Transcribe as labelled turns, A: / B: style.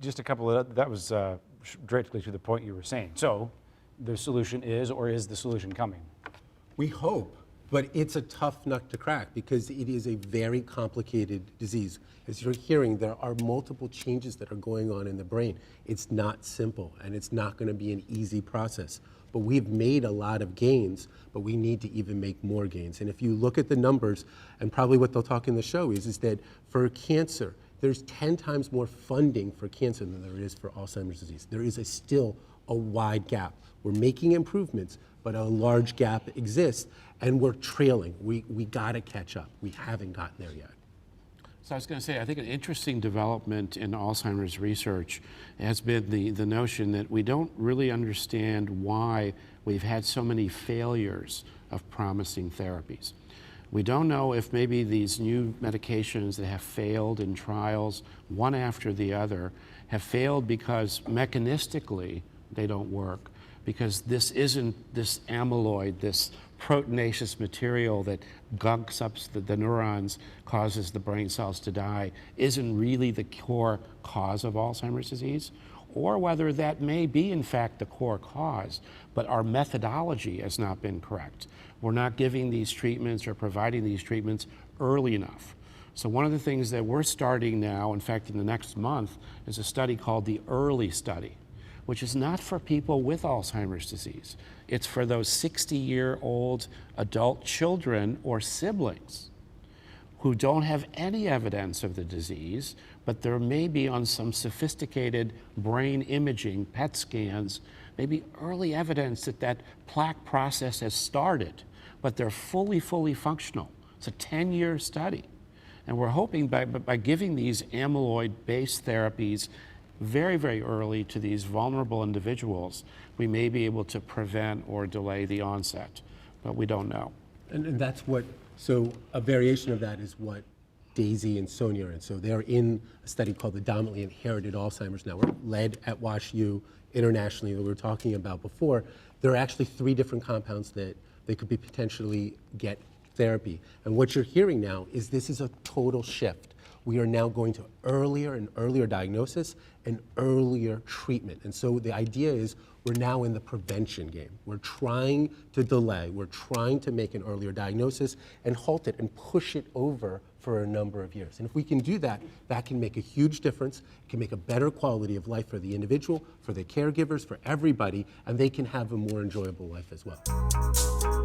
A: Just a couple of, that was directly to the point you were saying. So the solution is, or is the solution coming?
B: We hope, but it's a tough nut to crack because it is a very complicated disease. As you're hearing, there are multiple changes that are going on in the brain. It's not simple, and it's not going to be an easy process. But we've made a lot of gains, but we need to even make more gains. And if you look at the numbers, and probably what they'll talk in the show is that for cancer, there's 10 times more funding for cancer than there is for Alzheimer's disease. There is still a wide gap. We're making improvements, but a large gap exists, and we're trailing. We gotta catch up. We haven't gotten there yet.
C: So I was going to say, I think an interesting development in Alzheimer's research has been the notion that we don't really understand why we've had so many failures of promising therapies. We don't know if maybe these new medications that have failed in trials, one after the other, have failed because mechanistically they don't work, because this isn't this amyloid, this proteinaceous material that gunks up the neurons, causes the brain cells to die, isn't really the core cause of Alzheimer's disease, or whether that may be in fact the core cause, but our methodology has not been correct. We're not giving these treatments or providing these treatments early enough. So one of the things that we're starting now, in fact in the next month, is a study called the EARLY study, which is not for people with Alzheimer's disease. It's for those 60-year-old adult children or siblings who don't have any evidence of the disease, but there may be on some sophisticated brain imaging, PET scans, maybe early evidence that that plaque process has started, but they're fully functional. It's a 10-year study. And we're hoping by giving these amyloid-based therapies very early to these vulnerable individuals, we may be able to prevent or delay the onset, but we don't know.
B: And that's what, so a variation of that is what Daisy and Sonia are in. So they're in a study called the Dominantly Inherited Alzheimer's Network, led at WashU internationally that we were talking about before. There are actually 3 different compounds that they could be potentially get therapy. And what you're hearing now is this is a total shift. We are now going to earlier and earlier diagnosis and earlier treatment. And so the idea is we're now in the prevention game. We're trying to delay, we're trying to make an earlier diagnosis and halt it and push it over for a number of years. And if we can do that, that can make a huge difference. It can make a better quality of life for the individual, for the caregivers, for everybody, and they can have a more enjoyable life as well.